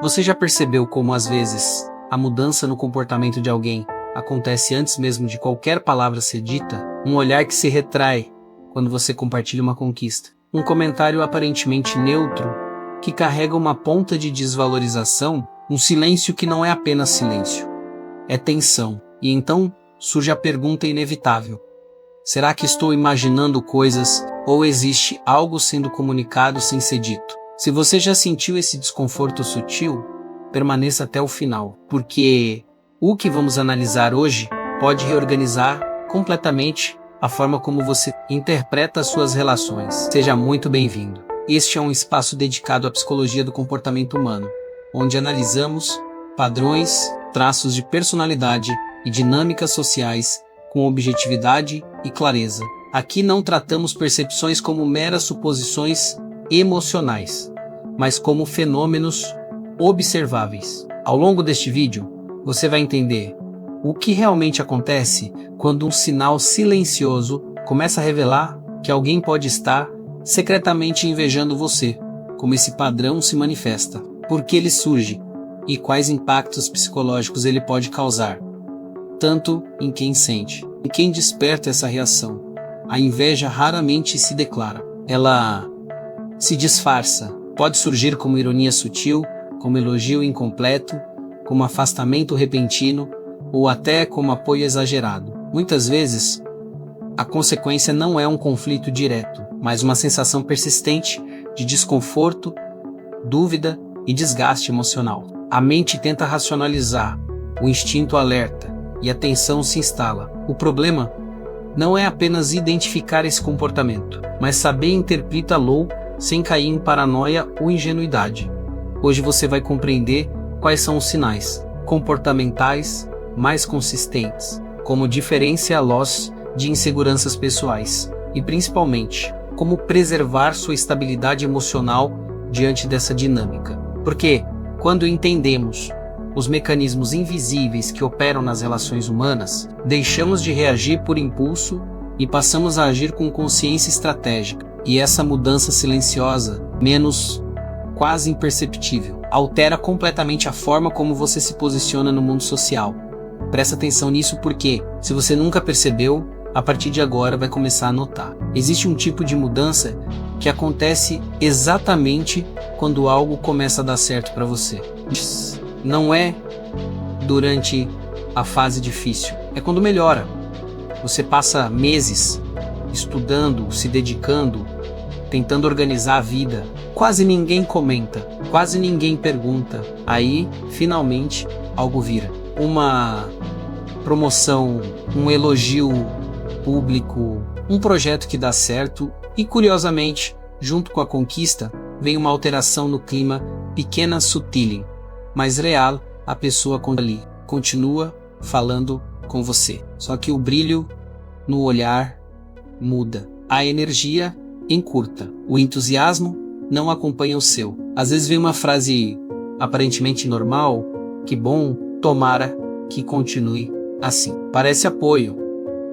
Você já percebeu como, às vezes, a mudança no comportamento de alguém acontece antes mesmo de qualquer palavra ser dita? Um olhar que se retrai quando você compartilha uma conquista. Um comentário aparentemente neutro que carrega uma ponta de desvalorização, um silêncio que não é apenas silêncio, é tensão. E então surge a pergunta inevitável: será que estou imaginando coisas ou existe algo sendo comunicado sem ser dito? Se você já sentiu esse desconforto sutil, permaneça até o final, porque o que vamos analisar hoje pode reorganizar completamente a forma como você interpreta as suas relações. Seja muito bem-vindo. Este é um espaço dedicado à psicologia do comportamento humano, onde analisamos padrões, traços de personalidade e dinâmicas sociais com objetividade e clareza. Aqui não tratamos percepções como meras suposições emocionais, mas como fenômenos observáveis. Ao longo deste vídeo, você vai entender o que realmente acontece quando um sinal silencioso começa a revelar que alguém pode estar secretamente invejando você, como esse padrão se manifesta, por que ele surge e quais impactos psicológicos ele pode causar, tanto em quem sente e quem desperta essa reação. A inveja raramente se declara, ela se disfarça, pode surgir como ironia sutil, como elogio incompleto, como afastamento repentino ou até como apoio exagerado. Muitas vezes, a consequência não é um conflito direto, mas uma sensação persistente de desconforto, dúvida e desgaste emocional. A mente tenta racionalizar, o instinto alerta e a tensão se instala. O problema não é apenas identificar esse comportamento, mas saber interpretá-lo sem cair em paranoia ou ingenuidade. Hoje você vai compreender quais são os sinais comportamentais mais consistentes, como diferenciá-los de inseguranças pessoais e, principalmente, como preservar sua estabilidade emocional diante dessa dinâmica. Porque, quando entendemos os mecanismos invisíveis que operam nas relações humanas, deixamos de reagir por impulso e passamos a agir com consciência estratégica. E essa mudança silenciosa, menos quase imperceptível, altera completamente a forma como você se posiciona no mundo social. Presta atenção nisso porque, se você nunca percebeu, a partir de agora vai começar a notar. Existe um tipo de mudança que acontece exatamente quando algo começa a dar certo para você. Não é durante a fase difícil, é quando melhora. Você passa meses estudando, se dedicando, tentando organizar a vida. Quase ninguém comenta, quase ninguém pergunta. Aí, finalmente, algo vira. Uma promoção, um elogio público, um projeto que dá certo e, curiosamente, junto com a conquista, vem uma alteração no clima pequena, sutil, mas real. A pessoa ali continua falando com você, só que o brilho no olhar muda, a energia encurta, o entusiasmo não acompanha o seu. Às vezes vem uma frase aparentemente normal: que bom, tomara que continue assim. Parece apoio,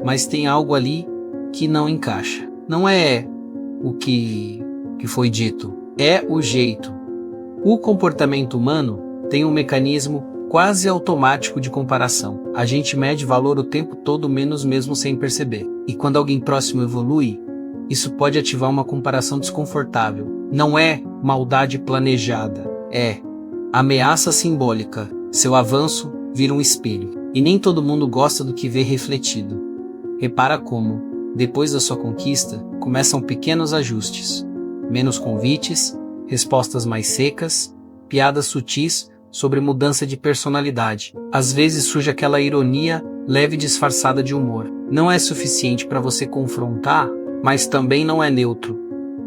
mas tem algo ali que não encaixa. Não é o que foi dito, é o jeito. O comportamento humano tem um mecanismo quase automático de comparação. A gente mede valor o tempo todo, menos mesmo sem perceber. E quando alguém próximo evolui, isso pode ativar uma comparação desconfortável. Não é maldade planejada, é ameaça simbólica. Seu avanço vira um espelho. E nem todo mundo gosta do que vê refletido. Repara como, depois da sua conquista, começam pequenos ajustes. Menos convites, respostas mais secas, piadas sutis sobre mudança de personalidade. Às vezes surge aquela ironia leve disfarçada de humor. Não é suficiente para você confrontar, mas também não é neutro.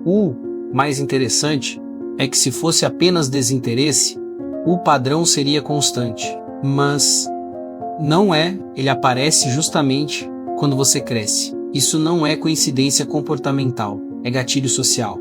O mais interessante é que, se fosse apenas desinteresse, o padrão seria constante. Mas não é, ele aparece justamente quando você cresce. Isso não é coincidência comportamental, é gatilho social.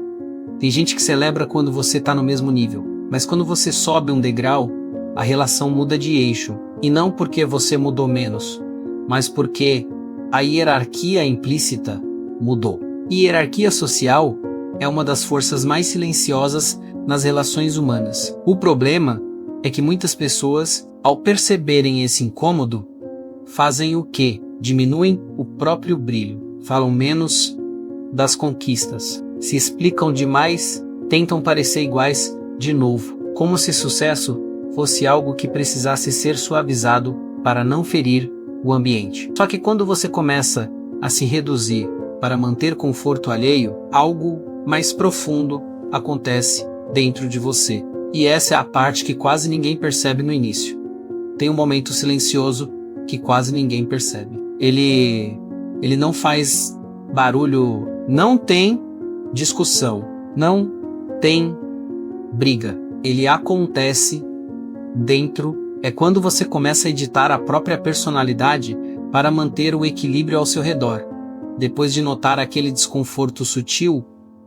Tem gente que celebra quando você está no mesmo nível, mas quando você sobe um degrau, a relação muda de eixo. E não porque você mudou menos, mas porque a hierarquia implícita mudou. Hierarquia social é uma das forças mais silenciosas nas relações humanas. O problema é que muitas pessoas, ao perceberem esse incômodo, fazem o quê? Diminuem o próprio brilho, falam menos das conquistas, se explicam demais, tentam parecer iguais de novo, como se sucesso fosse algo que precisasse ser suavizado para não ferir o ambiente. Só que quando você começa a se reduzir para manter conforto alheio, algo mais profundo acontece dentro de você. E essa é a parte que quase ninguém percebe no início. Tem um momento silencioso que quase ninguém percebe. Ele não faz barulho, não tem discussão, não tem briga. Ele acontece dentro. É quando você começa a editar a própria personalidade para manter o equilíbrio ao seu redor, depois de notar aquele desconforto sutil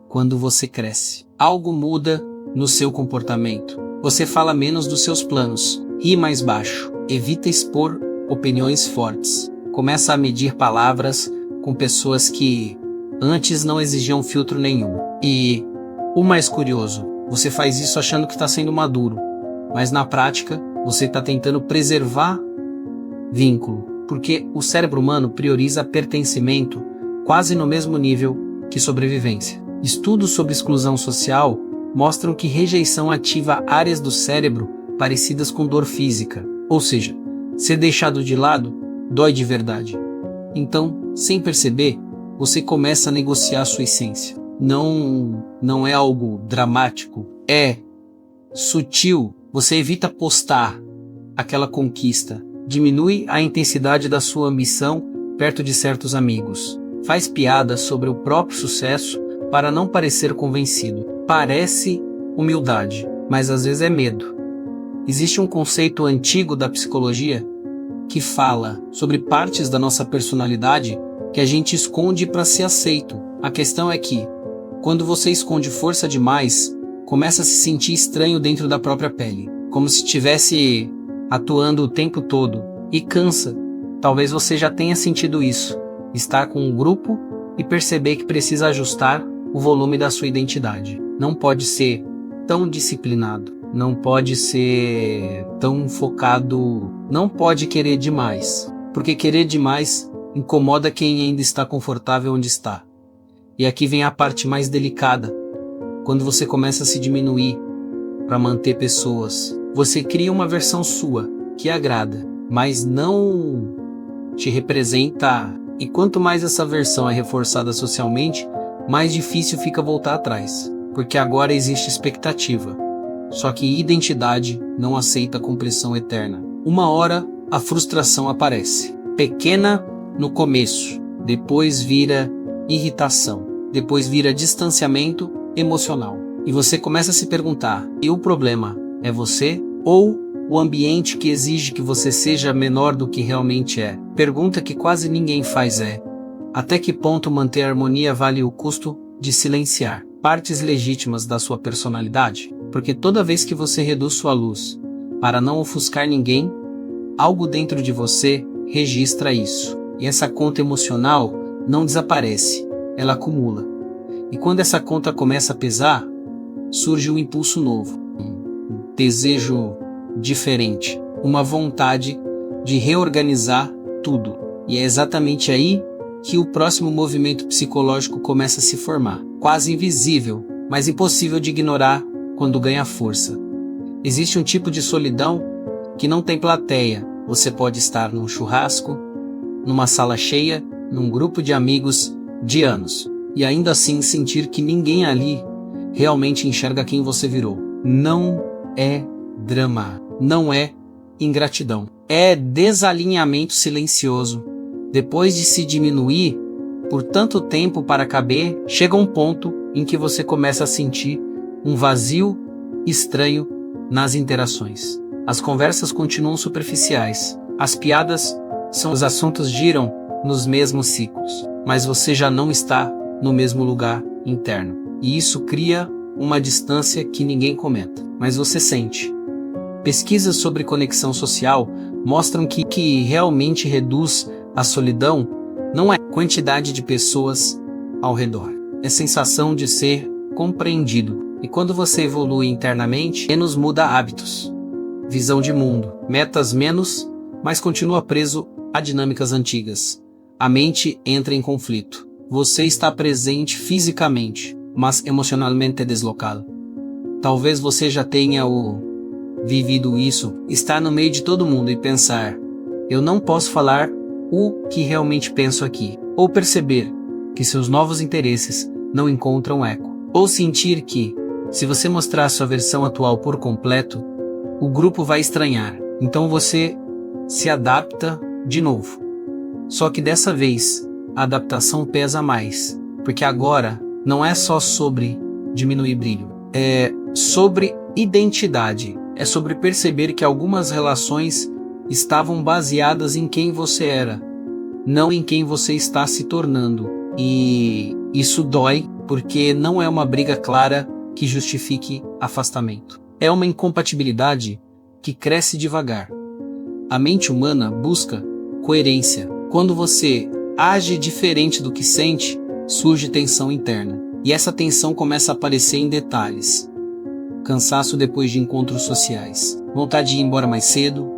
quando você cresce. Algo muda no seu comportamento. Você fala menos dos seus planos, ri mais baixo, evita expor opiniões fortes, começa a medir palavras com pessoas que antes não exigiam filtro nenhum. E o mais curioso, você faz isso achando que está sendo maduro, mas na prática você está tentando preservar vínculo, porque o cérebro humano prioriza pertencimento quase no mesmo nível que sobrevivência. Estudos sobre exclusão social mostram que rejeição ativa áreas do cérebro parecidas com dor física, ou seja, ser deixado de lado dói de verdade. Então, sem perceber, você começa a negociar sua essência. Não é algo dramático, é sutil. Você evita postar aquela conquista, diminui a intensidade da sua ambição perto de certos amigos, faz piadas sobre o próprio sucesso para não parecer convencido. Parece humildade, mas às vezes é medo. Existe um conceito antigo da psicologia que fala sobre partes da nossa personalidade que a gente esconde para ser aceito. A questão é que, quando você esconde força demais, começa a se sentir estranho dentro da própria pele, como se estivesse atuando o tempo todo, e cansa. Talvez você já tenha sentido isso, estar com um grupo e perceber que precisa ajustar o volume da sua identidade. Não pode ser tão disciplinado, não pode ser tão focado, não pode querer demais, porque querer demais incomoda quem ainda está confortável onde está. E aqui vem a parte mais delicada. Quando você começa a se diminuir para manter pessoas, você cria uma versão sua que agrada, mas não te representa. E quanto mais essa versão é reforçada socialmente, mais difícil fica voltar atrás, porque agora existe expectativa. Só que identidade não aceita compressão eterna. Uma hora a frustração aparece, pequena no começo, depois vira irritação, depois vira distanciamento emocional. E você começa a se perguntar, e o problema é você ou o ambiente que exige que você seja menor do que realmente é? Pergunta que quase ninguém faz é: até que ponto manter a harmonia vale o custo de silenciar partes legítimas da sua personalidade? Porque toda vez que você reduz sua luz para não ofuscar ninguém, algo dentro de você registra isso. E essa conta emocional não desaparece, ela acumula. E quando essa conta começa a pesar, surge um impulso novo, um desejo diferente, uma vontade de reorganizar tudo. E é exatamente aí que o próximo movimento psicológico começa a se formar. Quase invisível, mas impossível de ignorar quando ganha força. Existe um tipo de solidão que não tem plateia. Você pode estar num churrasco, numa sala cheia, num grupo de amigos de anos, e ainda assim sentir que ninguém ali realmente enxerga quem você virou. Não é drama, não é ingratidão, é desalinhamento silencioso. Depois de se diminuir por tanto tempo para caber, chega um ponto em que você começa a sentir um vazio estranho nas interações. As conversas continuam superficiais, as piadas os assuntos giram nos mesmos ciclos, mas você já não está no mesmo lugar interno. E isso cria uma distância que ninguém comenta, mas você sente. Pesquisas sobre conexão social mostram que realmente reduz a solidão não é quantidade de pessoas ao redor, é sensação de ser compreendido. E quando você evolui internamente, menos muda hábitos. visão de mundo, metas menos, mas continua preso a dinâmicas antigas. A mente entra em conflito. Você está presente fisicamente, mas emocionalmente deslocado. Talvez você já tenha vivido isso, estar no meio de todo mundo e pensar: eu não posso falar o que realmente penso aqui. Ou perceber que seus novos interesses não encontram eco. Ou sentir que, se você mostrar sua versão atual por completo, o grupo vai estranhar. Então você se adapta de novo. Só que dessa vez, a adaptação pesa mais, porque agora não é só sobre diminuir brilho, é sobre identidade, é sobre perceber que algumas relações estavam baseadas em quem você era, não em quem você está se tornando. E isso dói, porque não é uma briga clara que justifique afastamento. É uma incompatibilidade que cresce devagar. A mente humana busca coerência. Quando você age diferente do que sente, surge tensão interna. E essa tensão começa a aparecer em detalhes. Cansaço depois de encontros sociais, vontade de ir embora mais cedo,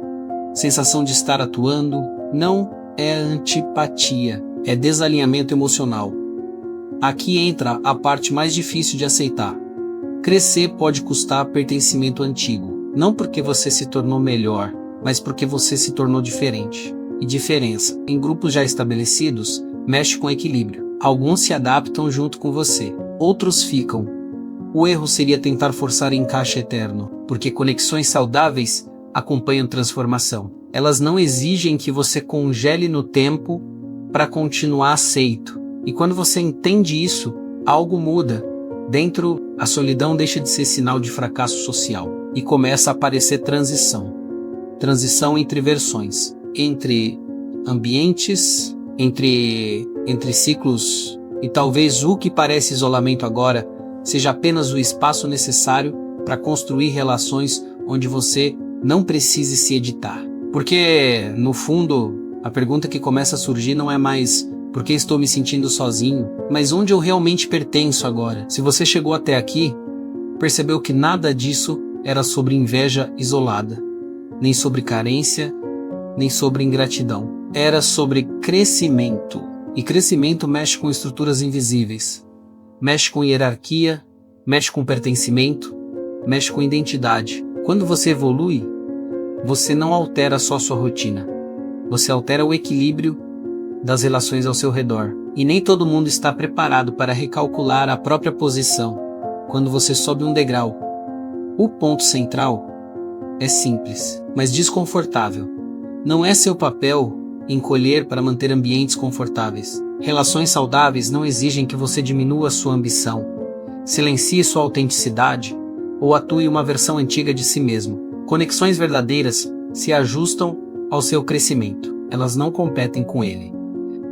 sensação de estar atuando. Não é antipatia, é desalinhamento emocional. Aqui entra a parte mais difícil de aceitar. Crescer pode custar pertencimento antigo, não porque você se tornou melhor, mas porque você se tornou diferente. E diferença, em grupos já estabelecidos, mexe com equilíbrio. Alguns se adaptam junto com você, outros ficam. O erro seria tentar forçar encaixe eterno, porque conexões saudáveis acompanham transformação. Elas não exigem que você congele no tempo para continuar aceito. E quando você entende isso, algo muda. Dentro, a solidão deixa de ser sinal de fracasso social e começa a aparecer transição. Transição entre versões, entre ambientes, entre ciclos, e talvez o que parece isolamento agora seja apenas o espaço necessário para construir relações onde você não precise se editar. Porque, no fundo, a pergunta que começa a surgir não é mais por que estou me sentindo sozinho, mas onde eu realmente pertenço agora. Se você chegou até aqui, percebeu que nada disso era sobre inveja isolada, nem sobre carência, nem sobre ingratidão. Era sobre crescimento. E crescimento mexe com estruturas invisíveis. Mexe com hierarquia, mexe com pertencimento, mexe com identidade. Quando você evolui, você não altera só sua rotina. Você altera o equilíbrio das relações ao seu redor. E nem todo mundo está preparado para recalcular a própria posição quando você sobe um degrau. O ponto central é simples, mas desconfortável. Não é seu papel encolher para manter ambientes confortáveis. Relações saudáveis não exigem que você diminua sua ambição, silencie sua autenticidade ou atue uma versão antiga de si mesmo. Conexões verdadeiras se ajustam ao seu crescimento. Elas não competem com ele.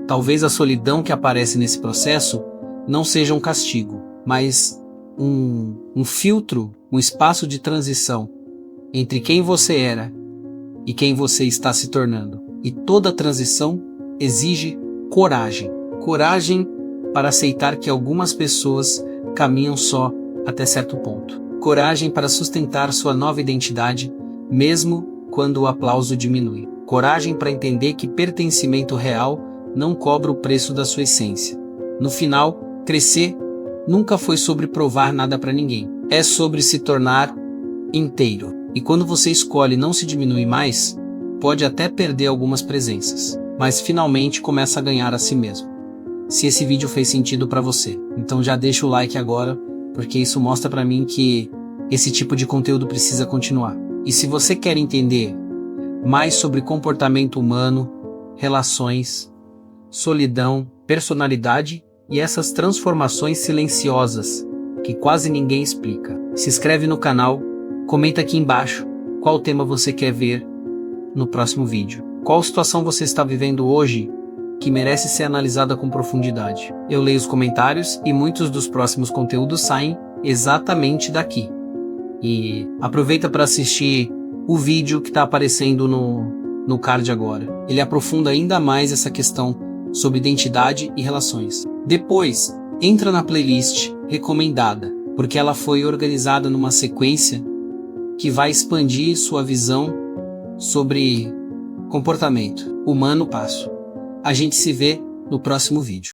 Talvez a solidão que aparece nesse processo não seja um castigo, mas um filtro, um espaço de transição entre quem você era e quem você está se tornando. E toda transição exige coragem. Coragem para aceitar que algumas pessoas caminham só até certo ponto. Coragem para sustentar sua nova identidade, mesmo quando o aplauso diminui. Coragem para entender que pertencimento real não cobra o preço da sua essência. No final, crescer nunca foi sobre provar nada para ninguém. É sobre se tornar inteiro. E quando você escolhe não se diminuir mais, pode até perder algumas presenças, mas finalmente começa a ganhar a si mesmo. Se esse vídeo fez sentido para você, então já deixa o like agora, porque isso mostra para mim que esse tipo de conteúdo precisa continuar. E se você quer entender mais sobre comportamento humano, relações, solidão, personalidade e essas transformações silenciosas que quase ninguém explica, se inscreve no canal, comenta aqui embaixo qual tema você quer ver no próximo vídeo. Qual situação você está vivendo hoje que merece ser analisada com profundidade? Eu leio os comentários e muitos dos próximos conteúdos saem exatamente daqui. E aproveita para assistir o vídeo que está aparecendo no card agora. Ele aprofunda ainda mais essa questão sobre identidade e relações. Depois, entra na playlist recomendada, porque ela foi organizada numa sequência que vai expandir sua visão sobre comportamento humano passo. A gente se vê no próximo vídeo.